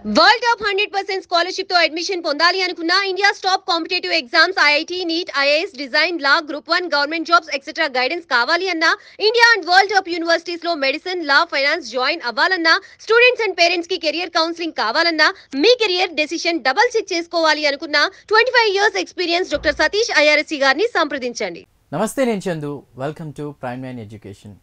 World top 100% scholarship తో admission పొందాలి అనుకున్నా India's top competitive exams IIT NEET IAS design law group 1 government jobs etcetera guidance కావాలి అన్నా India and world top universities లో medicine law finance join అవ్వాలన్నా students and parents కి career counselling కావాలన్నా మీ కెరియర్ డెసిషన్ డబుల్ చెక్ చేసుకోవాలి అనుకున్నా 25 years experience doctor Satish IRSC గారిని సంప్రదించండి. నమస్తే, నేను Chandu. Welcome to Prime Line Education.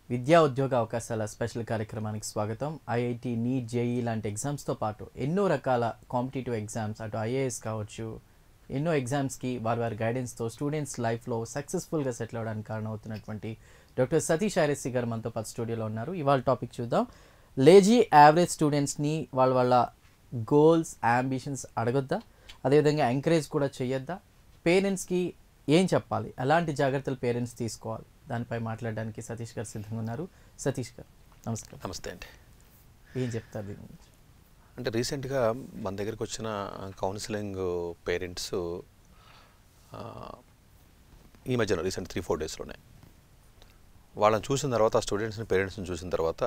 విద్యా ఉద్యోగ అవకాశాల స్పెషల్ కార్యక్రమానికి స్వాగతం. ఐఐటి నీట్ జేఈ లాంటి ఎగ్జామ్స్తో పాటు ఎన్నో రకాల కాంపిటేటివ్ ఎగ్జామ్స్, అటు ఐఏఎస్ కావచ్చు, ఎన్నో ఎగ్జామ్స్కి వారి గైడెన్స్తో స్టూడెంట్స్ లైఫ్లో సక్సెస్ఫుల్గా సెటిల్ అవ్వడానికి కారణమవుతున్నటువంటి డాక్టర్ సతీష్ ఐఆర్ఎస్సి గారు మనతో పాటు స్టూడియోలో ఉన్నారు. ఇవాళ టాపిక్ చూద్దాం. లేజీ యావరేజ్ స్టూడెంట్స్ని వాళ్ళ గోల్స్, అంబిషన్స్ అడగొద్దా, అదేవిధంగా ఎంకరేజ్ కూడా చేయొద్దా, పేరెంట్స్కి ఏం చెప్పాలి, ఎలాంటి జాగ్రత్తలు పేరెంట్స్ తీసుకోవాలి, దానిపై మాట్లాడడానికి సతీష్ గారు సిద్ధంగా ఉన్నారు. సతీష్ గారు నమస్కారం. నమస్తే అండి. ఏం చెప్తారు దీని గురించి? అంటే రీసెంట్గా మన దగ్గరికి వచ్చిన కౌన్సిలింగ్ పేరెంట్స్ ఈ మధ్యన రీసెంట్ 3-4 డేస్లోనే వాళ్ళని చూసిన తర్వాత, ఆ స్టూడెంట్స్ని పేరెంట్స్ని చూసిన తర్వాత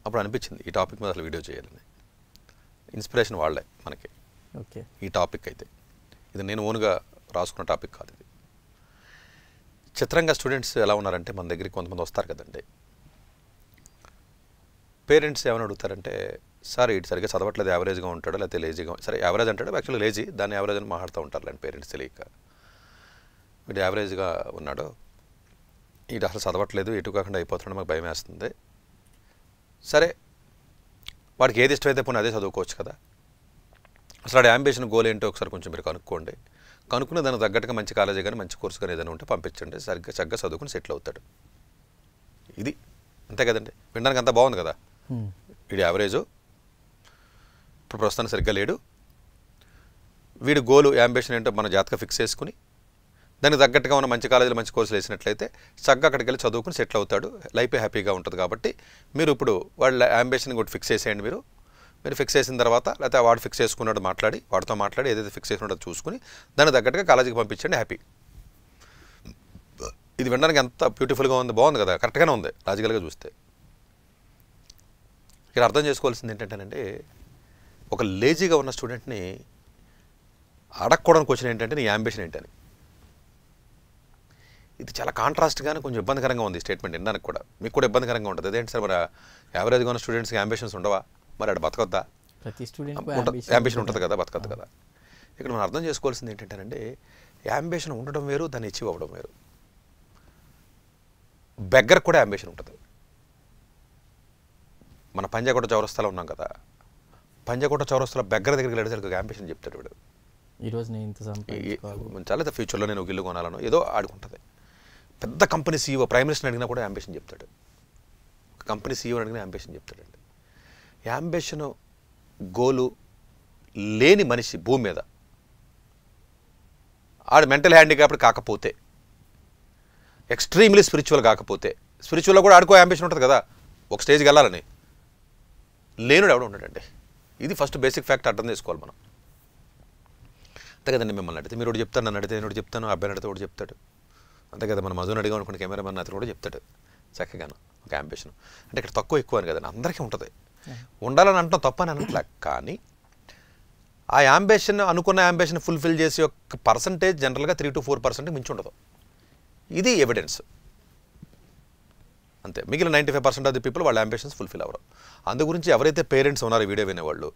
అప్పుడు అనిపించింది ఈ టాపిక్ మీద అసలు వీడియో చేయాలని. ఇన్స్పిరేషన్ వాళ్ళే మనకి. ఓకే, ఈ టాపిక్ అయితే ఇది నేను ఓన్గా రాసుకున్న టాపిక్ కాదు. ఇది చిత్రంగా స్టూడెంట్స్ ఎలా ఉన్నారంటే, మన దగ్గరికి కొంతమంది వస్తారు కదండి, పేరెంట్స్ ఏమైనా అడుగుతారంటే, సార్ ఇటు సరిగ్గా చదవట్లేదు, యావరేజ్గా ఉంటాడు, లేకపోతే లేజీగా, సరే యావరేజ్ అంటాడు, యాక్చువల్లీ లేజీ, దాన్ని యావరేజ్ అని మాట్లాడుతూ ఉంటారు లేండి పేరెంట్స్ తెలియక. వీడు యావరేజ్గా ఉన్నాడు, ఇటు అసలు చదవట్లేదు, ఎటు కాకుండా అయిపోతున్నాడు, మాకు భయం వేస్తుంది. సరే వాడికి ఏది ఇష్టమైతే పోనీ అదే చదువుకోవచ్చు కదా, అసలు వాడి అంబిషన్ గోల్ ఏంటో ఒకసారి కొంచెం మీరు కనుక్కోండి, కనుక్కుని దానికి తగ్గట్టుగా మంచి కాలేజీ కానీ మంచి కోర్సు కానీ ఏదైనా ఉంటే పంపించండి, సరిగ్గా చక్కగా చదువుకుని సెటిల్ అవుతాడు. ఇది అంతే కదండి, వినడానికి అంతా బాగుంది కదా. వీడి యావరేజు, ఇప్పుడు ప్రస్తుతానికి సరిగ్గా లేడు, వీడి గోలు అంబిషన్ ఏంటో మన జాతక ఫిక్స్ చేసుకుని దానికి తగ్గట్టుగా ఉన్న మంచి కాలేజీలో మంచి కోర్సులు వేసినట్లయితే చక్కగా అక్కడికి వెళ్ళి చదువుకుని సెటిల్ అవుతాడు, లైఫే హ్యాపీగా ఉంటుంది. కాబట్టి మీరు ఇప్పుడు వాళ్ళ అంబిషన్ కూడా ఫిక్స్ చేసేయండి. మీరు ఫిక్స్ చేసిన తర్వాత, లేకపోతే వాడు ఫిక్స్ చేసుకున్నాడు మాట్లాడి, వాడితో మాట్లాడి ఏదైతే ఫిక్స్ చేసుకున్నాడో చూసుకుని దానికి తగ్గట్టుగా కాలేజీకి పంపించండి, హ్యాపీ. ఇది వినడానికి ఎంత బ్యూటిఫుల్గా ఉంది, బాగుంది కదా, కరెక్ట్గానే ఉంది లాజికల్గా చూస్తే. ఇక్కడ అర్థం చేసుకోవాల్సింది ఏంటంటేనండి, ఒక లేజీగా ఉన్న స్టూడెంట్ని అడగకూడడానికి వచ్చిన ఏంటంటే నీ అంబిషన్ ఏంటని. ఇది చాలా కాంట్రాస్ట్గానే కొంచెం ఇబ్బందికరంగా ఉంది స్టేట్మెంట్ వినడానికి కూడా, మీకు కూడా ఇబ్బందికరంగా ఉంటుంది. అదేంటి సార్, మరి యావరేజ్గా ఉన్న స్టూడెంట్స్కి అంబిషన్స్ ఉండవా, మరి అక్కడ బతకొద్దా? ప్రతి స్టూడెంట్ అంబిషన్ ఉంటుంది కదా, బతకద్దు కదా. ఇక్కడ మనం అర్థం చేసుకోవాల్సింది ఏంటంటేనండి, అంబిషన్ ఉండడం వేరు, దాన్ని అచీవ్ అవ్వడం వేరు. బెగ్గర్ కూడా అంబిషన్ ఉంటుంది. మన పంజాగుట్ట చౌరస్తాలో ఉన్నాం కదా, పంజాగుట్ట చౌరస్తాలో బెగ్గర దగ్గరికి వెళ్ళేసరికి అంబిషన్ చెప్తాడు వీడు, ఈరోజు నేను ఇంత చాలా ఫ్యూచర్లో నేను ఒక ఇల్లు కొనాలను ఏదో ఆడుకుంటుంది. పెద్ద కంపెనీ సీఈఓ, ప్రైమ్ మినిస్టర్ని అడిగినా కూడా అంబిషన్ చెప్తాడు, కంపెనీ సీఈఓని అడిగినా అంబిషన్ చెప్తాడండి. అంబిషన్ గోలు లేని మనిషి భూమి మీద, ఆడు మెంటల్ హ్యాండిక్యాప్డ్ కాకపోతే, ఎక్స్ట్రీమ్లీ స్పిరిచువల్ కాకపోతే, స్పిరిచువల్లో కూడా ఆడుకో అంబిషన్ ఉంటుంది కదా, ఒక స్టేజ్కి వెళ్ళాలని, లేనుడు ఎవడు ఉంటాడండి. ఇది ఫస్ట్ బేసిక్ ఫ్యాక్ట్ అర్థం చేసుకోవాలి మనం. అంతే కదండి, మిమ్మల్ని అడిగితే మీరు ఒకటి చెప్తాను, నన్ను అడిగితే నేను ఒకటి చెప్తాను, అబ్బాయిని అడిగితే ఒకటి చెప్తాడు, అంతే కదా. మన మధుని అడిగా అనుకోండి, కెమెరామెన్ అతను కూడా చెప్తాడు చక్కగాను ఒక అంబిషన్. అంటే ఇక్కడ తక్కువ ఎక్కువ అని కదండి, అందరికీ ఉంటుంది. ఉండాలని అంటాం తప్పని అనట్లే, కానీ ఆ అంబిషన్, అనుకున్న అంబిషన్ ఫుల్ఫిల్ చేసే ఒక పర్సంటేజ్ జనరల్గా 3 to 4% మించి ఉండదు. ఇది ఎవిడెన్స్. అంతే, మిగిలిన 95% ఆఫ్ ది పీపుల్ వాళ్ళ అంబిషన్స్ ఫుల్ఫిల్ అవ్వరు. అందు గురించి ఎవరైతే పేరెంట్స్ ఉన్నారో వీడియో వినేవాళ్ళు,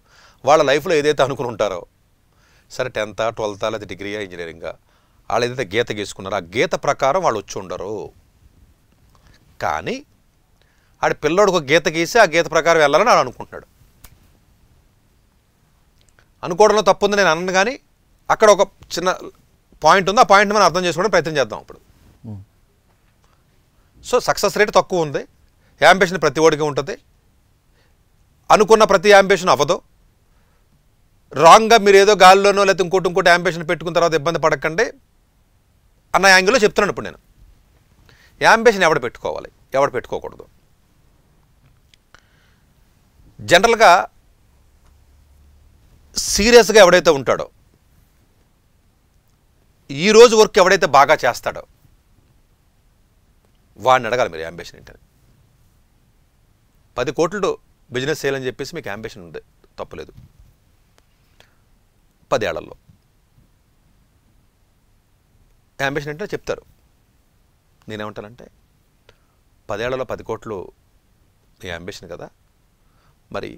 వాళ్ళ లైఫ్లో ఏదైతే అనుకుని ఉంటారో, సరే 10th, 12th లేదా డిగ్రీయా, ఇంజనీరింగా, వాళ్ళు ఏదైతే గీత గీసుకున్నారో ఆ గీత ప్రకారం వాళ్ళు వచ్చి ఉండరు. కానీ ఆడి పిల్లోడికి ఒక గీత గీసి ఆ గీత ప్రకారం వెళ్ళాలని ఆడు అనుకుంటున్నాడు. అనుకోవడంలో తప్పు ఉంది నేను అన్నాను, కానీ అక్కడ ఒక చిన్న పాయింట్ ఉంది, ఆ పాయింట్ మనం అర్థం చేసుకోవడం ప్రయత్నం చేద్దాం ఇప్పుడు. సో సక్సెస్ రేట్ తక్కువ ఉంది, అంబిషన్ ప్రతి ఓడికి ఉంటుంది, అనుకున్న ప్రతి అంబిషన్ అవ్వదు. రాంగ్గా మీరు ఏదో గాలిలోనో లేకపోతే ఇంకోటి అంబిషన్ పెట్టుకున్న తర్వాత ఇబ్బంది పడకండి అన్న యాంగిల్లో చెప్తున్నాను ఇప్పుడు నేను. అంబిషన్ ఎవడు పెట్టుకోవాలి, ఎవడు పెట్టుకోకూడదు. జనరల్గా సీరియస్గా ఎవడైతే ఉంటాడో, ఈరోజు వర్క్ ఎవడైతే బాగా చేస్తాడో వాడిని అడగాలి మీరు అంబిషన్ ఏంటని. 10 కోట్లు బిజినెస్ చేయాలని చెప్పేసి మీకు అంబిషన్ ఉంది, తప్పులేదు. 10 ఏళ్లలో అంబిషన్ అంటే చెప్తారు. నేనేమంటానంటే 10 ఏళ్లలో 10 కోట్లు నీ అంబిషన్ కదా, మరి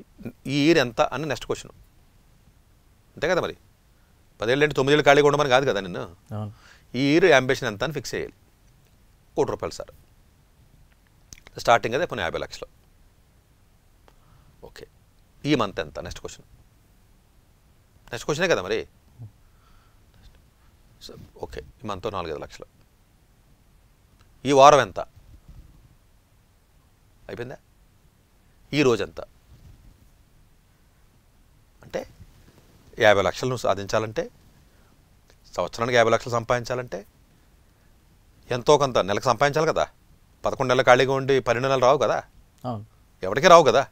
ఈ ఇయర్ ఎంత అని నెక్స్ట్ క్వశ్చన్. అంతే కదా, మరి 10 ఏళ్ళు అంటే 9 ఏళ్ళు ఖాళీగా ఉండమని కాదు కదా నిన్ను. ఈ ఇయర్ అంబిషన్ ఎంత అని ఫిక్స్ చేయాలి. ₹1 కోటి సార్, స్టార్టింగ్ అదే పోనీ 50 లక్షలు. ఓకే, ఈ మంత్ ఎంత నెక్స్ట్ క్వశ్చన్. నెక్స్ట్ క్వశ్చనే కదా మరి. ఓకే, ఈ మంత్ 4-5 లక్షలు. ఈ వారం ఎంత అయిపోయిందా? ఈ రోజు ఎంత అంటే 50 లక్షలు నువ్వు సాధించాలంటే, సంవత్సరానికి 50 లక్షలు సంపాదించాలంటే ఎంతో కొంత నెలకు సంపాదించాలి కదా. 11 నెలలు ఖాళీగా ఉండి 12 నెలలు రావు కదా, ఎవరికీ రావు కదా.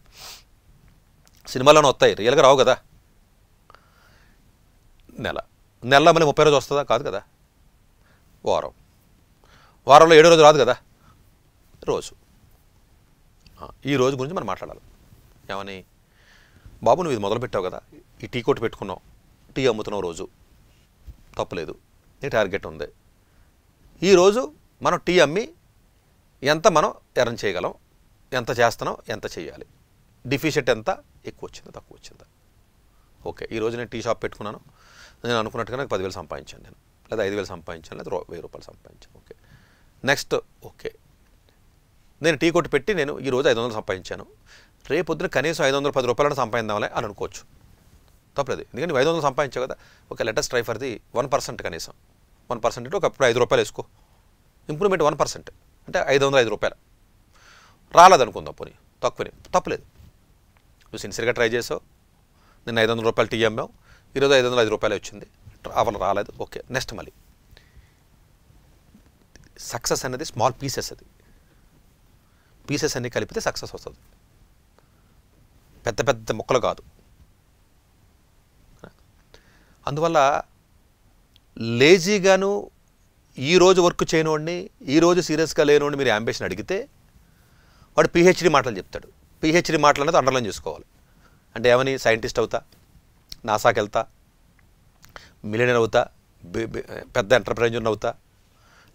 సినిమాలోనే వస్తాయి, రియల్గా రావు కదా. నెలలో మళ్ళీ 30 రోజు వస్తుందా? కాదు కదా. వారంలో 7 రోజు రాదు కదా. రోజు. ఈ రోజు గురించి మనం మాట్లాడాలి. ఏమని, బాబు నువ్వు ఇది మొదలుపెట్టావు కదా, ఈ టీ కొట్టు పెట్టుకున్నావు, టీ అమ్ముతున్నావు రోజు, తప్పులేదు, నీ టార్గెట్ ఉంది. ఈరోజు మనం టీ అమ్మి ఎంత మనం ఎర్న్ చేయగలం, ఎంత చేస్తున్నాం, ఎంత చేయాలి, డిఫిషియట్ ఎంత, ఎక్కువ వచ్చిందా తక్కువ వచ్చిందా. ఓకే, ఈరోజు నేను టీ షాప్ పెట్టుకున్నాను, నేను అనుకున్నట్టుగా నాకు 10,000 సంపాదించాను, నేను లేదా 5,000 సంపాదించాను, లేదా 1,000 రూపాయలు సంపాదించాను. ఓకే, నెక్స్ట్ ఓకే, నేను టీ కొట్టు పెట్టి నేను ఈరోజు 500 సంపాదించాను, రేపొద్దున కనీసం 510 రూపాయలను సంపాదిందామని అని అనుకోవచ్చు, తప్పలేదు. ఎందుకంటే 500 సంపాదించావు కదా. Okay, latest try for the 1%, కనీసం 1% అంటే ఒకప్పుడు 5 రూపాయలు వేసుకో, ఇంప్రూవ్మెంట్ 1% అంటే 505 రూపాయలు. రాలేదనుకుందాం, పోనీ తక్కువనే, తప్పలేదు. నువ్వు సిన్సియర్గా ట్రై చేసావు, నేను 500 రూపాయలు టీ అమ్మావు, ఈరోజు 505 రూపాయలు వచ్చింది, అవలు రాలేదు. ఓకే, నెక్స్ట్ మళ్ళీ సక్సెస్ అనేది స్మాల్ పీసెస్, అది పీసెస్ అన్నీ కలిపితే సక్సెస్ వస్తుంది, పెద్ద పెద్ద ముక్కలు కాదు. అందువల్ల లేజీగాను ఈరోజు వర్క్ చేయనోడిని, ఈరోజు సీరియస్గా లేనోడిని మీరు అంబిషన్ అడిగితే వాడు పిహెచ్డి మాటలు చెప్తాడు. పిహెచ్డి మాటలు అనేది అండర్లైన్ చేసుకోవాలి. అంటే ఏమని, సైంటిస్ట్ అవుతా, నాసాకి వెళ్తా, మిలియనర్ అవుతా, పెద్ద ఎంటర్ప్రైజర్ అవుతా,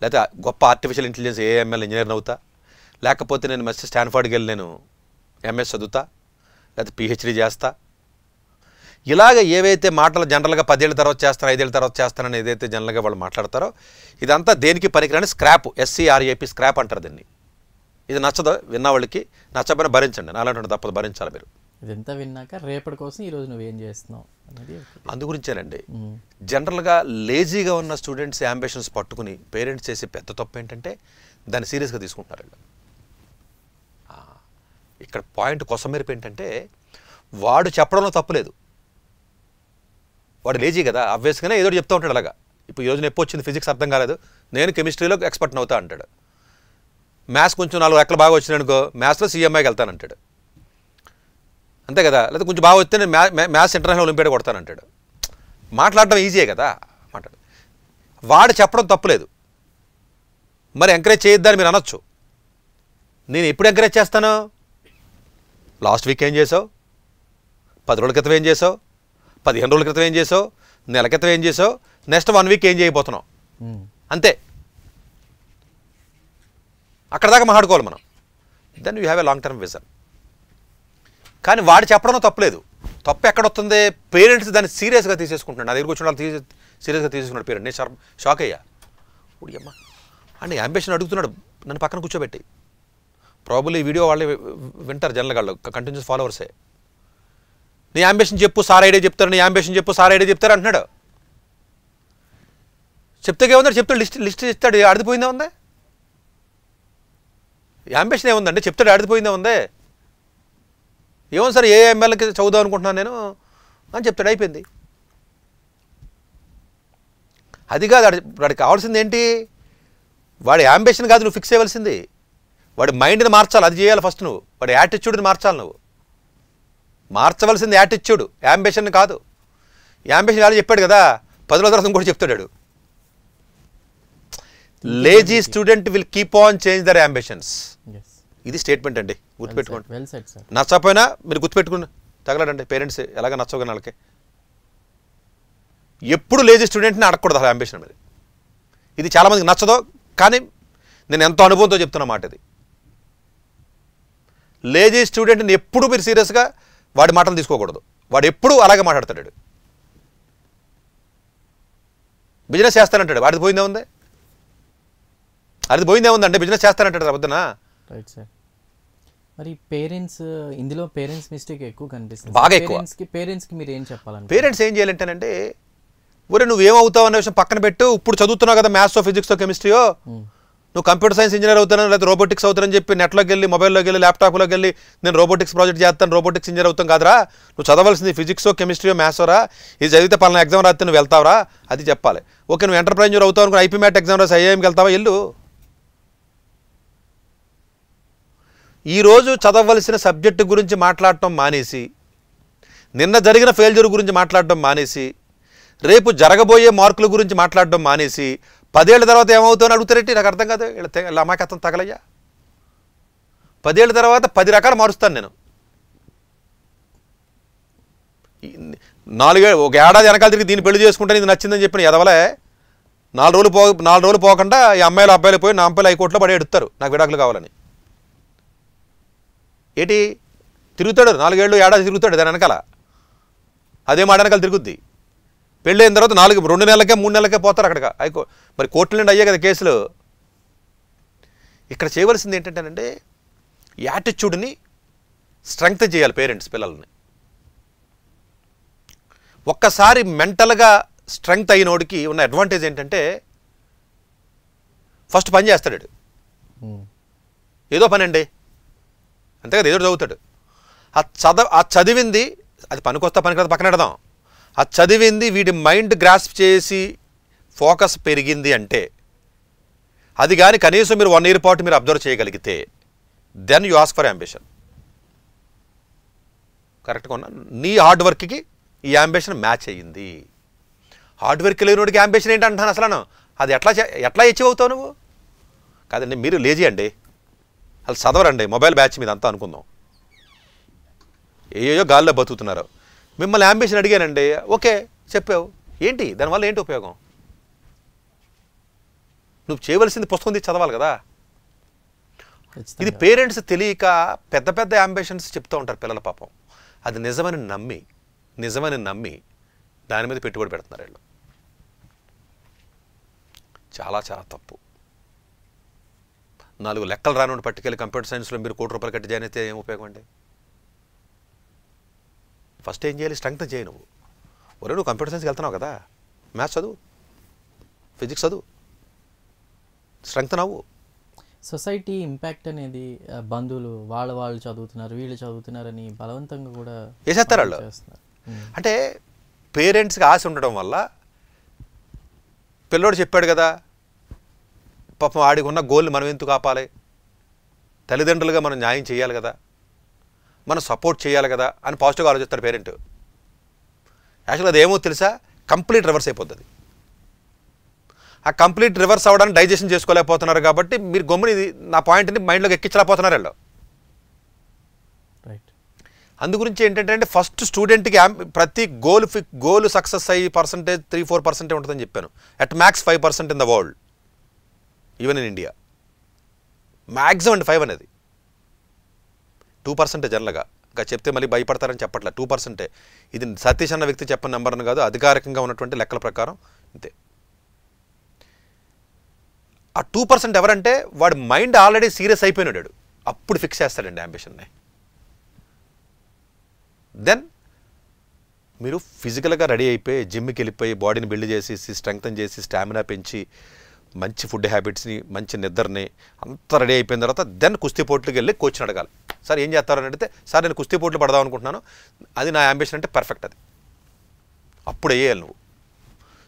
లేకపోతే గొప్ప ఆర్టిఫిషియల్ ఇంటెలిజెన్స్ ఏఎంఎల్ ఇంజనీర్ అవుతా, లేకపోతే నేను మస్తు స్టాన్ఫర్డ్కి వెళ్ళి నేను ఎంఎస్ చదువుతా, లేకపోతే పిహెచ్డి చేస్తా. ఇలాగ ఏవైతే మాటలు జనరల్గా 10 ఏళ్ళ తర్వాత చేస్తాను, 5 ఏళ్ళ తర్వాత చేస్తానని ఏదైతే జనరల్గా వాళ్ళు మాట్లాడతారో, ఇదంతా దేనికి పనికిరాని స్క్రాప్, SCRAP స్క్రాప్ అంటారు దీన్ని. ఇది నచ్చదు విన్నవాళ్ళకి, నచ్చబోయినా భరించండి, నాలాంటి తప్పదు, భరించాలి మీరు. ఇదంతా విన్నాక రేపటి కోసం ఈరోజు నువ్వేం చేస్తున్నావు అనేది అందు గురించేనండి. జనరల్గా లేజీగా ఉన్న స్టూడెంట్స్ అంబిషన్స్ పట్టుకుని పేరెంట్స్ చేసే పెద్ద తప్పు ఏంటంటే దాన్ని సీరియస్గా తీసుకుంటారు. ఇక్కడ పాయింట్ కొసమెరుపు ఏంటంటే, వాడు చెప్పడంలో తప్పులేదు, వాడు లేజీ కదా, ఆబ్వియస్గానే ఏదో చెప్తూ ఉంటాడు. అలాగా ఇప్పుడు ఈరోజు నొప్పి వచ్చింది, ఫిజిక్స్ అర్థం కాలేదు, నేను కెమిస్ట్రీలో ఎక్స్పర్ట్ అవుతా అంటాడు. మ్యాథ్స్ కొంచెం 4 రెక్కలు బాగా వచ్చినానుకో, మ్యాథ్స్లో CMIకి వెళ్తానంటాడు, అంతే కదా. లేదా కొంచెం బాగా వస్తే నేను మ్యాథ్స్ ఇంటర్నేషనల్ ఒలింపియాడ్ కొడతానంటాడు. మాట్లాడడం ఈజీయే కదా, మాట్లాడు. వాడు చెప్పడం తప్పులేదు, మరి ఎంకరేజ్ చేయొద్దని మీరు అనొచ్చు. నేను ఎప్పుడు ఎంకరేజ్ చేస్తాను? లాస్ట్ వీక్ ఏం చేసావు, 10 రోజుల క్రితం ఏం చేసావు, 15 రోజుల క్రితం ఏం చేసావు, నెల క్రితం ఏం చేసావు, నెక్స్ట్ 1 వీక్ ఏం చేయబోతున్నావు, అంతే. అక్కడ దాకా మాట్లాడుకోవాలి మనం. Then you have a long term vision. కానీ వాడు చెప్పడం తప్పలేదు. తప్పు ఎక్కడ వస్తుంది? పేరెంట్స్ దాన్ని సీరియస్గా తీసేసుకుంటున్నాడు. నా దగ్గర కూర్చొని వాళ్ళు సీరియస్గా తీసేసుకున్నాడు పేరెంట్. నేను షాక్ అయ్యా. ఉడియమ్మ అండి అంబిషన్ అడుగుతున్నాడు నన్ను పక్కన కూర్చోబెట్టి. ప్రాబబ్లీ ఈ వీడియో వాళ్ళు వింటారు జనరల్గా, వాళ్ళు కంటిన్యూస్ ఫాలోవర్సే. నీ అంబిషన్ చెప్పు, సార్ ఐడియా చెప్తారు, నీ అంబిషన్ చెప్పు, సార్ ఐడియా చెప్తారు అంటున్నాడు. చెప్తే ఏముందంటే చెప్తాడు, లిస్ట్ ఇస్తాడు, ఆడిపోయిందే ఉందే. అంబిషన్ ఏముందండి, చెప్తాడు, ఆడిపోయిందే ఉందే. ఏమో సార్ AMLకి చదువుదాం అనుకుంటున్నాను నేను అని చెప్తాడు, అయిపోయింది. అది కాదు వాడికి కావాల్సింది ఏంటి? వాడి అంబిషన్ కాదు నువ్వు ఫిక్స్ చేయవలసింది, వాడి మైండ్ని మార్చాలి, అది చేయాలి ఫస్ట్. నువ్వు వాడి యాటిట్యూడ్ని మార్చాలి. నువ్వు మార్చవలసింది యాటిట్యూడ్, అంబిషన్ కాదు. అంబిషన్ వాళ్ళు చెప్పాడు కదా, 10 రోజుల తర్వాత కూడా చెప్తాడు. Lazy student will keep on change their ambitions. ఇది స్టేట్మెంట్ అండి, గుర్తుపెట్టుకోండి. నచ్చపోయినా మీరు గుర్తుపెట్టుకుని తగలడండి పేరెంట్స్ ఎలాగ నచ్చవుగా వాళ్ళకి. ఎప్పుడు లేజీ స్టూడెంట్ని అడగకూడదు అలా అంబిషన్ మీద. ఇది చాలామందికి నచ్చదో, కానీ నేను ఎంతో అనుభవంతో చెప్తున్న మాట ఇది. లేజీ స్టూడెంట్ని ఎప్పుడు మీరు సీరియస్గా వాడి మాటలు తీసుకోకూడదు. వాడు ఎప్పుడు అలాగే మాట్లాడతాడు. బిజినెస్ చేస్తానంటాడు, వాడిది పోయిందే ఉంది, అది పోయిందే ఉందంటే బిజినెస్ చేస్తానంటాడు వద్దనా. Right sir. మరి పేరెంట్స్ ఇందులో పేరెంట్స్ మిస్టేక్ ఎక్కువ కనిపిస్తుంది, బాగా ఎక్కువ. పేరెంట్స్కి మీరు ఏం చెప్పాలంటే, పేరెంట్స్ ఏం చేయాలంటేనంటే, ఒరే నువ్వు ఏమవుతావు అనే విషయం పక్కన పెట్టు, ఇప్పుడు చదువుతున్నావు కదా మ్యాథ్స్, ఫిజిక్స్, కెమిస్ట్రీయో, నువ్వు కంప్యూటర్ సైన్స్ ఇంజనీర్ అవుతాను లేదా రోబోటిక్స్ అవుతానని చెప్పి నెట్లోకి వెళ్ళి మొబైల్లోకి వెళ్ళి ల్యాప్టాప్లోకి వెళ్ళి నేను రోబోటిక్స్ ప్రాజెక్ట్ చేస్తాను, రోబోటిక్స్ ఇంజనీర్ అవుతాం కాదురా, నువ్వు చదవాల్సింది ఫిజిక్సో కెమిస్ట్రీయో మ్యాథ్సోరా, ఇది చదివితే పలానా ఎగ్జామ్ రాస్తే నువ్వు వెళ్తావరా, అది చెప్పాలి. ఓకే నువ్వు ఎంటర్ప్రైజర్ అవుతావు అనుకుని ఐపీ మ్యాట్ ఎగ్జామ్ రాసి ఐఐఎంకి వెళ్తావా, వెళ్ళు. ఈరోజు చదవలసిన సబ్జెక్టు గురించి మాట్లాడటం మానేసి, నిన్న జరిగిన ఫెయిల్యూర్ గురించి మాట్లాడటం మానేసి, రేపు జరగబోయే మార్కుల గురించి మాట్లాడటం మానేసి 10 ఏళ్ళ తర్వాత ఏమవుతుందని అడుగుతారేంటి? నాకు అర్థం కాదు. వీళ్ళ అమాయకత్వం తగలయ్యా. 10 ఏళ్ళ తర్వాత 10 రకాలు మారుస్తాను నేను. 1 ఏడాది వెనకాల తిరిగి దీన్ని పెళ్లి చేసుకుంటాను ఇది నచ్చిందని చెప్పిన ఎదవలే 4 రోజులు పోకుండా ఈ అమ్మాయిలు అబ్బాయిలు పోయి నా అబ్బాయిలు హైకోర్టులో పడి ఎడుతారు నాకు విడాకులు కావాలని. ఏంటి తిరుగుతాడు 4 ఏళ్ళు ఏడాది తిరుగుతాడు దాని వెనకాల, అదే మాట వెనకాల తిరుగుద్ది. పెళ్ళి అయిన తర్వాత 2 నెలలకే 3 నెలలకే పోతారు అక్కడికి. మరి కోర్టుల నుండి అయ్యే కదా కేసులు. ఇక్కడ చేయవలసింది ఏంటంటేనంటే యాటిట్యూడ్ని స్ట్రెంగ్త్ చేయాలి పేరెంట్స్ పిల్లల్ని. ఒక్కసారి మెంటల్గా స్ట్రెంగ్త్ అయినోడికి ఉన్న అడ్వాంటేజ్ ఏంటంటే ఫస్ట్ పని చేస్తాడు. ఏదో పని అండి అంతే కదా, ఏదో చదువుతాడు. ఆ చదివింది అది పనికొస్తా పనికొస్తా పక్కన పెడదాం. ఆ చదివింది వీడి మైండ్ గ్రాస్ప్ చేసి ఫోకస్ పెరిగింది అంటే, అది కానీ కనీసం మీరు 1 ఇయర్ పాటు మీరు అబ్జర్వ్ చేయగలిగితే then you ask for ambition. కరెక్ట్గా ఉన్నా నీ హార్డ్ వర్క్కి ఈ అంబిషన్ మ్యాచ్ అయ్యింది. హార్డ్ వర్క్ లేనివాడికి అంబిషన్ ఏంటంటాను అసలు. అది ఎట్లా అచీవ్ అవుతావు నువ్వు? కాదండి మీరు లేజీ అండి, వాళ్ళు చదవరండి, మొబైల్ బ్యాచ్ మీద అంతా అనుకుందాం, ఏయో గాల్లో బతుకుతున్నారు. మిమ్మల్ని అంబిషన్ అడిగానండి, ఓకే చెప్పావు, ఏంటి దానివల్ల ఏంటి ఉపయోగం? నువ్వు చేయవలసింది పుస్తకం తీసి చదవాలి కదా. ఇది పేరెంట్స్ తెలియక పెద్ద పెద్ద అంబిషన్స్ చెప్తూ ఉంటారు పిల్లల పాపం. అది నిజమని నమ్మి దాని మీద పెట్టుబడి పెడుతున్నారు వీళ్ళు. చాలా చాలా తప్పు. 4 లెక్కలు రానుండి పట్టుకెళ్ళి కంప్యూటర్ సైన్స్లో మీరు ₹1 కట్టి జాయిన్ అయితే ఏం ఉపయోగం అండి? ఫస్ట్ ఏం చేయాలి? స్ట్రెంగ్త్ చేయి. నువ్వు కంప్యూటర్ సైన్స్కి వెళ్తున్నావు కదా, మ్యాథ్స్ చదువు, ఫిజిక్స్ చదువు, స్ట్రెంగ్త్ నవ్వు. సొసైటీ ఇంపాక్ట్ అనేది బంధువులు వాళ్ళు చదువుతున్నారు వీళ్ళు చదువుతున్నారని బలవంతంగా కూడా వేసేస్తారు వాళ్ళు. అంటే పేరెంట్స్కి ఆశ ఉండడం వల్ల పిల్లోడు చెప్పాడు కదా, పాపం ఆడికి ఉన్న గోల్ని మనం ఎందుకు ఆపాలి, తల్లిదండ్రులుగా మనం న్యాయం చేయాలి కదా, మనం సపోర్ట్ చేయాలి కదా అని పాజిటివ్గా ఆలోచిస్తారు పేరెంట్. యాక్చువల్గా అది ఏమో తెలుసా, కంప్లీట్ రివర్స్ అయిపోతుంది. ఆ కంప్లీట్ రివర్స్ అవ్వడానికి డైజెషన్ చేసుకోలేకపోతున్నారు కాబట్టి మీరు గమ్ముని నా పాయింట్ని మైండ్లోకి ఎక్కించలేకపోతున్నారు వాళ్ళు. రైట్. అందుగురించి ఏంటంటే ఫస్ట్ స్టూడెంట్కి ప్రతి గోల్ సక్సెస్ అయ్యి పర్సంటేజ్ 3-4% ఉంటుందని చెప్పాను. At max 5% in the world, even in India. Maximum అంటే 5 అనేది 2% జనరల్గా. ఇంకా చెప్తే మళ్ళీ భయపడతారని చెప్పట్లే, 2%. ఇది సతీష్ అన్న వ్యక్తి చెప్పిన నెంబర్ అని కాదు, అధికారికంగా ఉన్నటువంటి లెక్కల ప్రకారం ఇంతే. ఆ 2% ఎవరంటే వాడు మైండ్ ఆల్రెడీ సీరియస్ అయిపోయినాడు, అప్పుడు ఫిక్స్ చేస్తాడండి అంబిషన్ని. దెన్ మీరు ఫిజికల్గా రెడీ అయిపోయి జిమ్కి వెళ్ళిపోయి బాడీని బిల్డ్ చేసి స్ట్రెంగ్తన్ చేసి స్టామినా పెంచి మంచి ఫుడ్ హ్యాబిట్స్ని మంచి నిద్రని అంతా రెడీ అయిపోయిన తర్వాత దెన్ కుస్తీ పోట్లకి వెళ్ళి కోచ్ని అడగాలి. సార్ ఏం చేస్తారని అడిగితే, సార్ నేను కుస్తీ పోట్లు పడదాం అనుకుంటున్నాను, అది నా అంబిషన్ అంటే పర్ఫెక్ట్. అది అప్పుడు వేయాలి నువ్వు.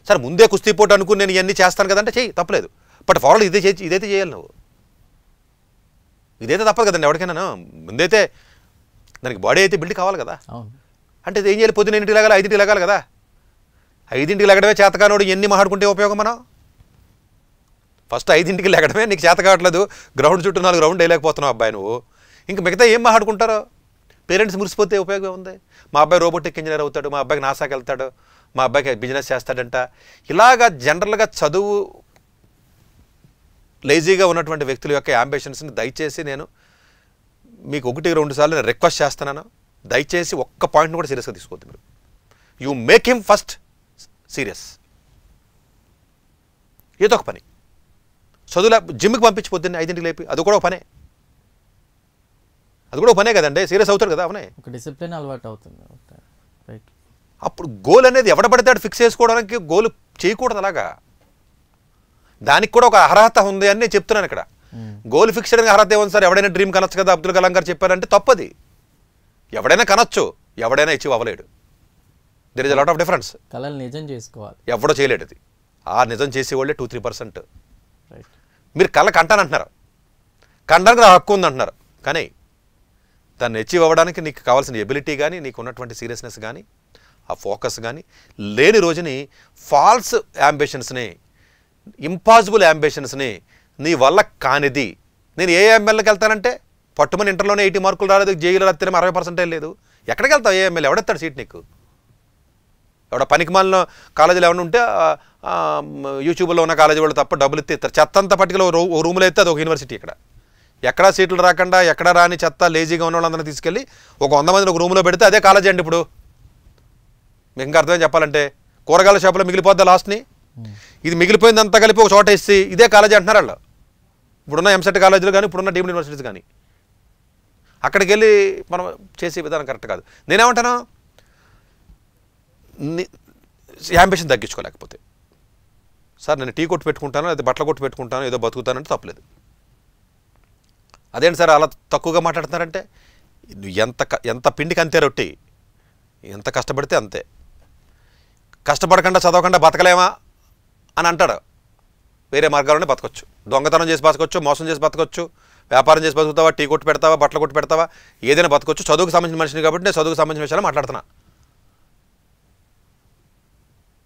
సార్ ముందే కుస్తీ పోటు అనుకుని నేను ఇవన్నీ చేస్తాను కదంటే చెయ్యి, తప్పలేదు. బట్ ఫాలో ఇదైతే చేయాలి నువ్వు. ఇదైతే తప్పదు కదండి ఎవరికైనా. ముందైతే దానికి బాడీ అయితే బిల్డ్ కావాలి కదా. అంటే ఏం చేయాలి, పొద్దున 8కి లెగాలి, 5కి లెగాలి కదా. 5కి లెగడమే చేతకానోడు ఎన్ని మాట్లాడుకుంటే ఉపయోగం మనం? ఫస్ట్ 5కి లెగడమే నీకు చేత కావట్లేదు, గ్రౌండ్ చుట్టూ 4 రౌండ్ వేయలేకపోతున్నావు అబ్బాయి నువ్వు, ఇంక మిగతా ఏం మాట్లాడుకుంటారో? పేరెంట్స్ మురిసిపోతే ఉపయోగం ఉంది. మా అబ్బాయి రోబోటిక్ ఇంజనీర్ అవుతాడు, మా అబ్బాయికి నాసాకి వెళ్తాడు, మా అబ్బాయికి బిజినెస్ చేస్తాడంట. ఇలాగా జనరల్గా చదువు లేజీగా ఉన్నటువంటి వ్యక్తుల యొక్క యాంబిషన్స్ని దయచేసి నేను మీకు 1-2 సార్లు నేను రిక్వెస్ట్ చేస్తున్నాను. దయచేసి ఒక్క పాయింట్ని కూడా సీరియస్గా తీసుకోవద్దు మీరు. You make him first serious. ఏదో ఒక పని చదువులా జిమ్కి పంపించి పొద్దున్నే 5ంటికి లేపి, అది కూడా ఒక పనే, అది కూడా ఒక పనే కదండి. సీరియస్ అవుతాడు కదా, అవునే. ఒక డిసిప్లిన్ అలవాటు అవుతుంది. రైట్. అప్పుడు గోల్ అనేది ఎవడ పడితే ఫిక్స్ చేసుకోవడానికి గోల్ చేయకూడదు అలాగా. దానికి కూడా ఒక అర్హత ఉంది అని నేను చెప్తున్నాను ఇక్కడ. గోల్ ఫిక్స్ చేయడానికి అర్హత ఏముంది సార్? ఎవడైనా డ్రీమ్ కనొచ్చు కదా, అబ్దుల్ కలాం గారు చెప్పారంటే తప్పది. ఎవడైనా కనొచ్చు, ఎవడైనా అచీవ్ అవ్వలేడు. There is a lot of difference. కళలు నిజం చేసుకోవాలి, ఎవడో చేయలేడు. అది ఆ నిజం చేసేవాళ్ళే 2-3%. రైట్. మీరు కళ్ళ కంటానంటున్నారు, కండానికి నా హక్కు ఉందంటున్నారు, కానీ దాన్ని అచీవ్ అవ్వడానికి నీకు కావాల్సిన ఎబిలిటీ కానీ, నీకు ఉన్నటువంటి సీరియస్నెస్ కానీ, ఆ ఫోకస్ కానీ లేని రోజుని ఫాల్స్ యాంబిషన్స్ని, ఇంపాసిబుల్ యాంబిషన్స్ని, నీ వల్ల కానిది. నేను ఏఎంఎల్కి వెళ్తానంటే పట్టుమని ఇంటర్లోనే 80 మార్కులు రాలేదు, జేఈలో రాత్రి 60% లేదు. ఎక్కడికి వెళ్తావు? ఏఎంఎల్ ఎవడెత్తాడు సీట్ నీకు? ఎవడ పనికి మాలిన కాలేజీలో ఏమైనా ఉంటే యూట్యూబ్లో ఉన్న కాలేజీ వాళ్ళు తప్ప డబ్బులు ఎత్తారు. చెత్త అంతా పట్టుకెళ్ళి ఓ రూమ్లో ఎత్తే అది ఒక యూనివర్సిటీ. ఇక్కడ ఎక్కడా సీట్లు రాకుండా, ఎక్కడ రాని చెత్త లేజీగా ఉన్న వాళ్ళందరినీ తీసుకెళ్ళి ఒక 100 మందిని ఒక రూమ్లో పెడితే అదే కాలేజీ అండి. ఇప్పుడు మీకు ఇంకా అర్థం చెప్పాలంటే కూరగాయల షాపులో మిగిలిపోద్దా లాస్ట్ని? ఇది మిగిలిపోయిందంతా కలిపి ఒక చోట ఇస్తే ఇదే కాలేజీ అంటున్నారు వాళ్ళు. ఇప్పుడున్న ఎంసెట్ కాలేజీలు కానీ, ఇప్పుడున్న డీమ్డ్ యూనివర్సిటీస్ కానీ. అక్కడికి వెళ్ళి మనం చేసే విధానం కరెక్ట్ కాదు. నేనేమంటాను, యాంబిషన్ తగ్గించుకోలేకపోతే సార్ నేను టీ కొట్టు పెట్టుకుంటాను, లేదా బట్టల కొట్టు పెట్టుకుంటాను, ఏదో బతుకుతానంటే తప్పలేదు. అదేంటి సార్ అలా తక్కువగా మాట్లాడుతున్నారంటే, ఎంత పిండికి అంతే రొట్టి, ఎంత కష్టపడితే అంతే. కష్టపడకుండా చదవకుండా బతకలేమా అని అంటాడు. వేరే మార్గాల్లోనే బతకొచ్చు. దొంగతనం చేసి బతకొచ్చు, మోసం చేసి బతకొచ్చు, వ్యాపారం చేసి బతుకుతావా, టీ కొట్టు పెడతావా, బట్టలు కొట్టు పెడతావా, ఏదైనా బతకొచ్చు. చదువుకు సంబంధించిన మనిషిని కాబట్టి నేను చదువుకు సంబంధించిన విషయాలు మాట్లాడుతున్నా.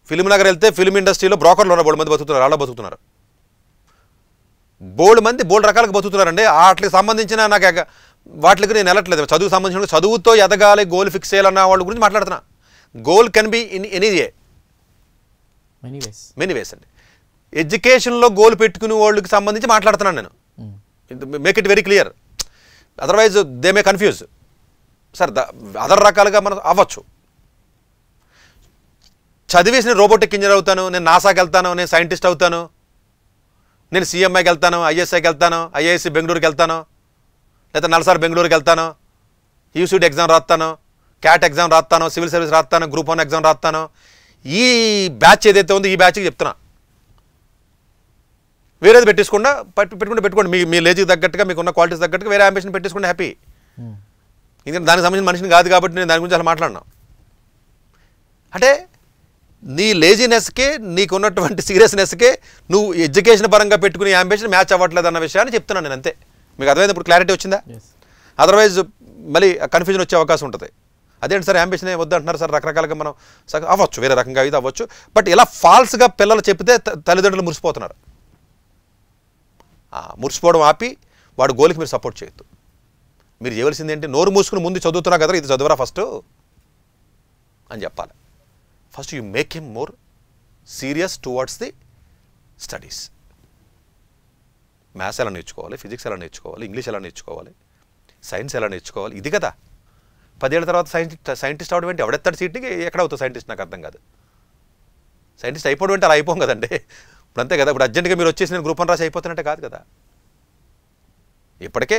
ఫిలిం నగర్ వెళ్తే ఫిలిం ఇండస్ట్రీలో బ్రోకర్లు ఉన్న 3 మంది బతుకుతున్నారు, అలా బతుకుతున్నారు. బోల్డ్ మంది బోల్డ్ రకాలుగా బతుకుతున్నారండి. వాటికి సంబంధించిన నాకు వాటికి నేను వెళ్ళట్లేదు. చదువుకు సంబంధించిన చదువుతో ఎదగాలి, గోల్ ఫిక్స్ చేయాలన్న వాళ్ళ గురించి మాట్లాడుతున్నా. Goal can be in any way, many ways అండి. ఎడ్యుకేషన్లో గోల్ పెట్టుకునే వాళ్ళకి సంబంధించి మాట్లాడుతున్నాను నేను. Make it very clear, otherwise they may confuse. Sir other రకాలుగా మనం అవ్వచ్చు. చదివేసి నేను రోబోటిక్ ఇంజనీర్ అవుతాను, నేను నాసాకి వెళ్తాను, నేను సైంటిస్ట్ అవుతాను, నేను సిఎంఐకి వెళ్తాను, ఐఎస్ఐకి వెళ్తాను, ఐఐఎస్సి బెంగళూరుకి వెళ్తాను, లేదా నల్సార్ బెంగళూరుకి వెళ్తాను, యూసీటీ ఎగ్జామ్ రాస్తాను, క్యాట్ ఎగ్జామ్ రాస్తాను, సివిల్ సర్వీస్ రాస్తాను, గ్రూప్ 1 ఎగ్జామ్ రాస్తాను. ఈ బ్యాచ్ ఏదైతే ఉందో ఈ బ్యాచ్కి చెప్తున్నా. వేరేది పెట్టుకోండి. మీ లేజీకి తగ్గట్టుగా, మీకున్న క్వాలిటీస్ తగ్గట్టుగా వేరే అంబిషన్ పెట్టేసుకుంటే హ్యాపీ. ఎందుకంటే దానికి సంబంధించిన మనిషిని కాదు కాబట్టి నేను దాని గురించి అలా మాట్లాడినా. అంటే నీ లేజినెస్కే, నీకున్నటువంటి సీరియస్నెస్కే నువ్వు ఎడ్యుకేషన్ పరంగా పెట్టుకునే అంబిషన్ మ్యాచ్ అవ్వట్లేదు అన్న విషయాన్ని చెప్తున్నాను నేను, అంతే. మీకు అర్థమైంది? ఇప్పుడు క్లారిటీ వచ్చిందా? అదర్వైజ్ మళ్ళీ కన్ఫ్యూజన్ వచ్చే అవకాశం ఉంటుంది. అదేంటి సార్ యాంబిషన్ వద్దంటున్నారు సార్, రకరకాలుగా మనం అవ్వచ్చు, వేరే రకంగా ఇది అవ్వచ్చు. బట్ ఇలా ఫాల్స్గా పిల్లలు చెప్తే తల్లిదండ్రులు మురిసిపోతున్నారు. మురిసిపోవడం ఆపి వాడు గోల్కి మీరు సపోర్ట్ చేయొద్దు. మీరు చేయవలసింది ఏంటి, నోరు మూసుకుని ముందు చదువుతున్నా కదా, ఇది చదువురా ఫస్ట్ అని చెప్పాలి. First you make him more serious towards the studies. Maths ఎలా నేర్చుకోవాలి, ఫిజిక్స్ ఎలా నేర్చుకోవాలి, ఇంగ్లీష్ ఎలా నేర్చుకోవాలి, సైన్స్ ఎలా నేర్చుకోవాలి, ఇది కదా. 10 ఏళ్ళ తర్వాత సైంటిస్ట్ అవడం ఏంటి? ఎవడెత్తాడు సీట్కి? ఎక్కడ అవుతుంది సైంటిస్ట్? నాకు అర్థం కాదు. సైంటిస్ట్ అయిపోవడం అంటే అలా అయిపోం కదండి. ఇప్పుడు అంతే కదా. ఇప్పుడు అర్జెంట్గా మీరు వచ్చేసి నేను గ్రూప్ 1 రాసి అయిపోతానంటే కాదు కదా. ఇప్పటికే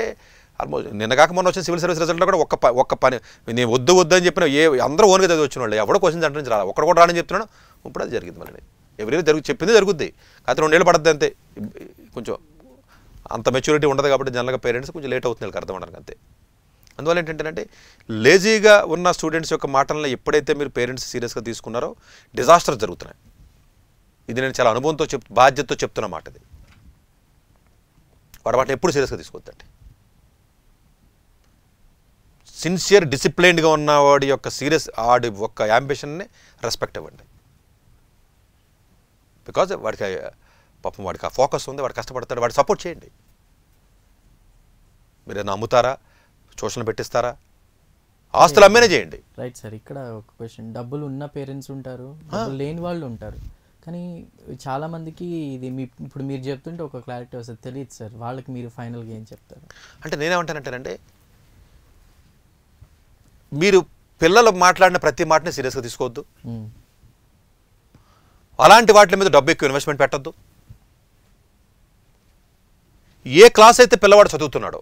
ఆల్మోస్ట్ నిన్న కాక మొన్న వచ్చిన సివిల్ సర్వీస్ రిజల్ట్లో కూడా ఒక్క పని నేను వద్దు అని చెప్పిన అందరూ ఓన్గా చదివి వచ్చిన వాళ్ళు ఎవడో క్వశ్చన్స్ అంటే నుంచి రాలి, ఒక్కడ కూడా రాని చెప్తున్నాను. ఇప్పుడు అది జరిగింది. మళ్ళీ ఎవరైనా చెప్పింది జరుగుద్ది. కాకపోతే 2 ఏళ్ళు పడుతుంది అంతే. కొంచెం అంత మెచ్యూరిటీ ఉండదు కాబట్టి జనరల్గా పేరెంట్స్ కొంచెం లేట్ అవుతుంది అర్థం అవడానికి, అంతే. అందువల్ల ఏంటంటే లేజీగా ఉన్న స్టూడెంట్స్ యొక్క మాటలను ఎప్పుడైతే మీరు పేరెంట్స్ సీరియస్గా తీసుకున్నారో డిజాస్టర్స్ జరుగుతున్నాయి. ఇది నేను చాలా అనుభవంతో బాధ్యతతో చెప్తున్న మాట. ఇది వాటిని ఎప్పుడు సీరియస్గా తీసుకోవద్దండి. సిన్సియర్ డిసిప్లైన్డ్గా ఉన్న వాడి యొక్క వాడి ఒక్క యాంబిషన్ని రెస్పెక్ట్ ఇవ్వండి. బికాజ్ వాడికి పాపం వాడికి ఆ ఫోకస్ ఉంది, వాడు కష్టపడతాడు, వాడికి సపోర్ట్ చేయండి. మీరు నమ్ముతారా, ట్యూషన్ పెట్టిస్తారా, ఆస్తులు అమ్మేనే చేయండి. Right sir. ఇక్కడ ఒక క్వశ్చన్, డబ్బులు ఉన్న పేరెంట్స్ ఉంటారు, డబ్బులు లేని వాళ్ళు ఉంటారు. కానీ చాలా మందికి ఇది ఇప్పుడు మీరు చెప్తుంటే ఒక క్లారిటీ వస్తుంది, తెలియదు సార్. వాళ్ళకి మీరు ఫైనల్గా ఏం చెప్తారు? అంటే నేనేమంటానంటేనంటే, మీరు పిల్లలు మాట్లాడిన ప్రతి మాటని సీరియస్గా తీసుకోవద్దు. అలాంటి వాటి మీద డబ్బు ఎక్కువ ఇన్వెస్ట్మెంట్ పెట్టద్దు. ఏ క్లాస్ అయితే పిల్లవాడు చదువుతున్నాడో,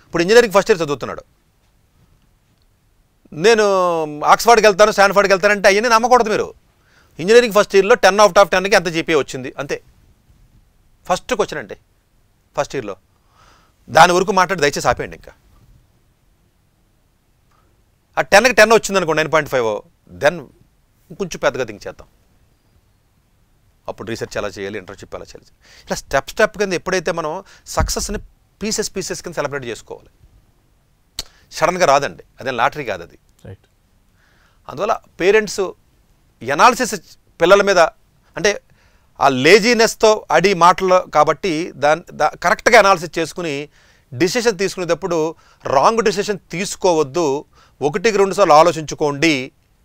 ఇప్పుడు ఇంజనీరింగ్ ఫస్ట్ ఇయర్ చదువుతున్నాడు, నేను ఆక్స్ఫర్డ్కి వెళ్తాను, స్టాన్ఫర్డ్కి వెళ్తానంటే అవన్నీ నమ్మకూడదు మీరు. ఇంజనీరింగ్ ఫస్ట్ ఇయర్లో 10 out of 10కి ఎంత జీపీఏ వచ్చింది అంతే. ఫస్ట్ క్వశ్చన్ అంటే ఫస్ట్ ఇయర్లో దాని వరకు మాట్లాడి దయచేసి ఆపేయండి. ఇంకా ఆ 10కి 10 వచ్చింది అనుకో, 9.5, దెన్ కొంచెం పెద్దగా థింక్ చేద్దాం. అప్పుడు రీసెర్చ్ ఎలా చేయాలి, ఇంటర్న్షిప్ ఎలా చేయాలి, ఇలా స్టెప్ కింద ఎప్పుడైతే మనం సక్సెస్ని పీసెస్ కింద సెలబ్రేట్ చేసుకోవాలి. సడన్గా రాదండి, అదే లాటరీ కాదు అది. రైట్. అందువల్ల పేరెంట్స్ ఎనాలిసిస్ పిల్లల మీద, అంటే ఆ లేజీనెస్తో అడి మాటలు కాబట్టి కరెక్ట్గా అనాలిసిస్ చేసుకుని డిసిషన్ తీసుకునేటప్పుడు రాంగ్ డిసిషన్ తీసుకోవద్దు. 1-2 సార్లు ఆలోచించుకోండి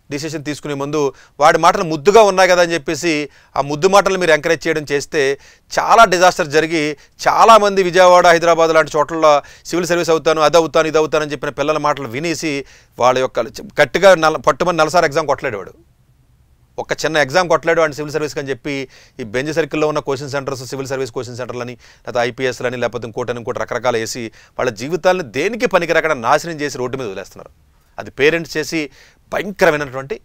డిసిషన్ తీసుకునే ముందు. వాడి మాటలు ముద్దుగా ఉన్నాయి కదా అని చెప్పేసి ఆ ముద్దు మాటలు మీరు ఎంకరేజ్ చేయడం చేస్తే చాలా డిజాస్టర్ జరిగి చాలామంది విజయవాడ, హైదరాబాద్ లాంటి చోట్ల సివిల్ సర్వీస్ అవుతాను, అది అవుతాను, ఇది అవుతాను అని చెప్పిన పిల్లల మాటలు వినేసి వాళ్ళ యొక్క గట్టిగా పట్టుమని 4 సార్లు ఎగ్జామ్ కొట్టలేడు వాడు. ఒక చిన్న ఎగ్జామ్ కొట్టలేడు అండ్ సివిల్ సర్వీస్కి అని చెప్పి ఈ బెంజ్ సర్కిల్లో ఉన్న coaching centres, civil service coaching సెంటర్లని, లేకపోతే ఐపీఎస్లని, లేకపోతే ఇంకోటి రకరకాలు వేసి వాళ్ళ జీవితాలను దేనికి పనికిరాకుండా నాశనం చేసి రోడ్డు మీద వదిలేస్తున్నారు. అది పేరెంట్స్ చేసి భయంకరమైనటువంటి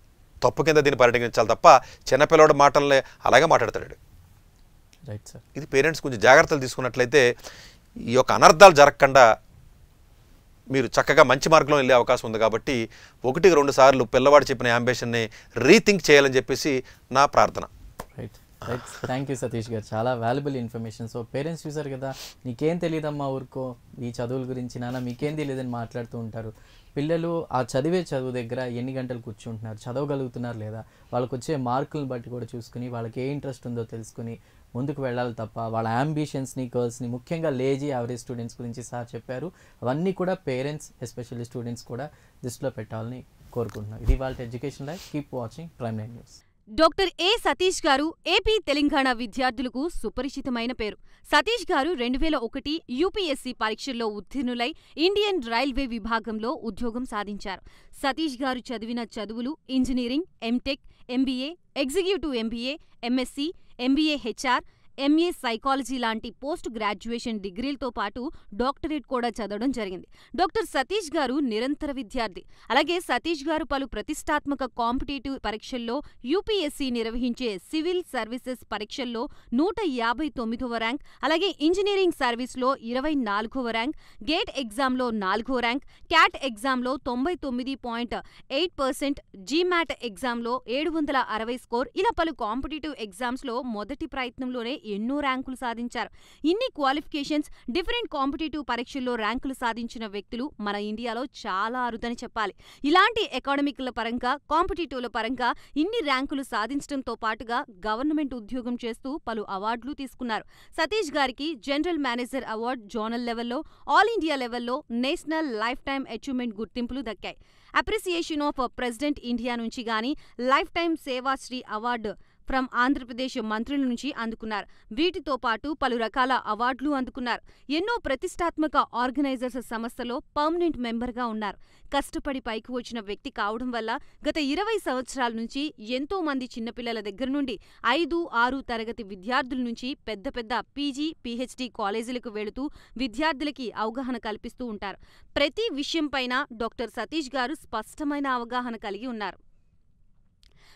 తప్పు కింద దీన్ని పరిగణించాలి తప్ప చిన్నపిల్లవాడు మాటలనే అలాగే మాట్లాడతాడు. Right sir. ఇది పేరెంట్స్ కొంచెం జాగ్రత్తలు తీసుకున్నట్లయితే ఈ యొక్క అనర్థాలు జరగకుండా మీరు చక్కగా మంచి మార్గంలో వెళ్ళే అవకాశం ఉంది. కాబట్టి 1-2 సార్లు పిల్లవాడు చెప్పిన యాంబిషన్ని రీథింక్ చేయాలని చెప్పేసి నా ప్రార్థన. రైట్. థ్యాంక్ యూ సతీష్ గారు, చాలా వాల్యుబుల్ ఇన్ఫర్మేషన్. సో పేరెంట్స్ చూసారు కదా, నీకేం తెలియదమ్మా ఊరుకో ఈ చదువుల గురించి, నాన్న మీకేం తెలియదని మాట్లాడుతూ ఉంటారు. పిల్లలు ఆ చదువు దగ్గర ఎన్ని గంటలు కూర్చుంటున్నారు, చదవగలుగుతున్నారు లేదా, వాళ్ళకు వచ్చే మార్కులను బట్టి కూడా చూసుకుని వాళ్ళకి ఏ ఇంట్రెస్ట్ ఉందో తెలుసుకుని ముందుకు వెళ్ళాలి తప్ప వాళ్ళ అంబిషన్స్ని, గర్ల్స్ని, ముఖ్యంగా లేజీ యావరేజ్ స్టూడెంట్స్ గురించి సార్ చెప్పారు. అవన్నీ కూడా పేరెంట్స్, ఎస్పెషల్లీ స్టూడెంట్స్ కూడా దృష్టిలో పెట్టాలని కోరుకుంటున్నాను. ఇది వాళ్ళ education life. Keep watching prime 9 news. Doctor ఏ సతీష్ గారు ఏపీ, తెలంగాణ విద్యార్థులకు సుపరిచితమైన పేరు. సతీష్ గారు 2001 యూపీఎస్సీ పరీక్షల్లో ఉత్తీర్ణులై ఇండియన్ రైల్వే విభాగంలో ఉద్యోగం సాధించారు. సతీష్ గారు చదివిన చదువులు engineering, MTech, MBA, executive MBA, MSc, MBA HR, MA psychology లాంటి పోస్ట్ గ్రాడ్యుయేషన్ డిగ్రీలతో పాటు డాక్టరేట్ కూడా చదవడం జరిగింది. డాక్టర్ సతీష్ గారు నిరంతర విద్యార్థి. అలాగే సతీష్ గారు పలు ప్రతిష్టాత్మక కాంపిటేటివ్ పరీక్షల్లో యూపీఎస్సీ నిర్వహించే సివిల్ సర్వీసెస్ పరీక్షల్లో 159వ ర్యాంక్, అలాగే ఇంజనీరింగ్ సర్వీస్లో 24వ ర్యాంక్, గేట్ ఎగ్జామ్లో 4వ ర్యాంక్, క్యాట్ ఎగ్జామ్లో 99.8%, జీమాట్ ఎగ్జామ్లో 760 స్కోర్, ఇలా పలు కాంపిటేటివ్ ఎగ్జామ్స్లో మొదటి ప్రయత్నంలోనే ఎన్నో ర్యాంకులు సాధించారు. ఇన్ని క్వాలిఫికేషన్స్, డిఫరెంట్ కాంపిటేటివ్ పరీక్షల్లో ర్యాంకులు సాధించిన వ్యక్తులు మన ఇండియాలో చాలా అరుదని చెప్పాలి. ఇలాంటి అకాడమిక్ల పరంగా, కాంపిటేటివ్ల పరంగా ఇన్ని ర్యాంకులు సాధించడంతో పాటుగా గవర్నమెంట్ ఉద్యోగం చేస్తూ పలు అవార్డులు తీసుకున్నారు. సతీష్ గారికి జనరల్ మేనేజర్ అవార్డు జోనల్ లెవెల్లో, ఆల్ ఇండియా లెవెల్లో నేషనల్ లైఫ్ టైమ్ అచీవ్మెంట్ గుర్తింపులు దక్కాయి. అప్రిసియేషన్ ఆఫ్ ప్రెసిడెంట్ ఇండియా నుంచి గానీ life time Seva Sri award from Andhra Pradesh మంత్రుల నుంచి అందుకున్నారు. వీటితో పాటు పలు రకాల అవార్డులు అందుకున్నారు. ఎన్నో ప్రతిష్టాత్మక ఆర్గనైజర్స్ సంస్థలో పర్మనెంట్ మెంబర్గా ఉన్నారు. కష్టపడి పైకి వచ్చిన వ్యక్తి కావడం వల్ల గత 20 సంవత్సరాల నుంచి ఎంతో మంది చిన్నపిల్లల దగ్గర నుండి 5, 6 తరగతి విద్యార్థుల నుంచి పెద్ద పెద్ద పీజీ, పీహెచ్డీ కాలేజీలకు వెళుతూ విద్యార్థులకి అవగాహన కల్పిస్తూ ఉంటారు. ప్రతి విషయంపైన డాక్టర్ సతీష్ గారు స్పష్టమైన అవగాహన కలిగి ఉన్నారు.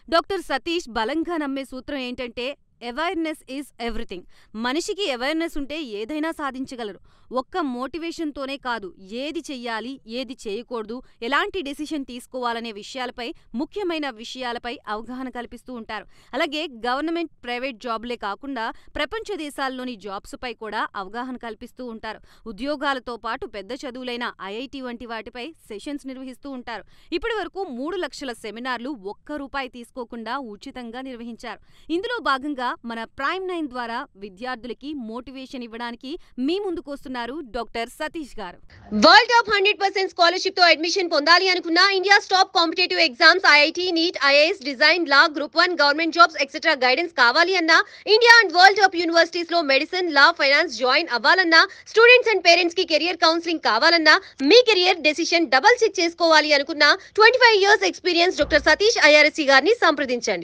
డాక్టర్ సతీష్ బలంగా నమ్మే సూత్రం ఏంటంటే అవేర్నెస్ ఈజ్ ఎవ్రీథింగ్. మనిషికి అవేర్నెస్ ఉంటే ఏదైనా సాధించగలరు. ఒక్క మోటివేషన్తోనే కాదు, ఏది చెయ్యాలి, ఏది చేయకూడదు, ఎలాంటి డెసిషన్ తీసుకోవాలనే విషయాలపై, ముఖ్యమైన విషయాలపై అవగాహన కల్పిస్తూ ఉంటారు. అలాగే గవర్నమెంట్, ప్రైవేట్ జాబ్లే కాకుండా ప్రపంచ దేశాల్లోని జాబ్స్పై కూడా అవగాహన కల్పిస్తూ ఉంటారు. ఉద్యోగాలతో పాటు పెద్ద చదువులైన ఐఐటి వంటి వాటిపై సెషన్స్ నిర్వహిస్తూ ఉంటారు. ఇప్పటి వరకు 3 లక్షల సెమినార్లు ఒక్క రూపాయి తీసుకోకుండా ఉచితంగా నిర్వహించారు. ఇందులో భాగంగా మన ప్రైమ్ 9 ద్వారా విద్యార్థులకి మోటివేషన్ ఇవ్వడానికి మీ ముందుకు వస్తున్నారు డాక్టర్ సతీష్ గారు. వరల్డ్ టాప్ 100% స్కాలర్షిప్ తో అడ్మిషన్ పొందాలి అనుకున్నా, India top competitive exams IIT, NEET, IAS, design, law, group 1 government jobs etcetera guidance కావాలి అన్నా, India and world top universities లో మెడిసిన్, లా, ఫైనాన్స్ జాయిన్ అవ్వాలన్నా, స్టూడెంట్స్ అండ్ పేరెంట్స్ కి career counselling కావాలన్నా, మీ కెరియర్ డెసిషన్ డబుల్ చెక్ చేసుకోవాలి అనుకున్నా 25 years experience doctor Satish IRSC గారిని సంప్రదించండి.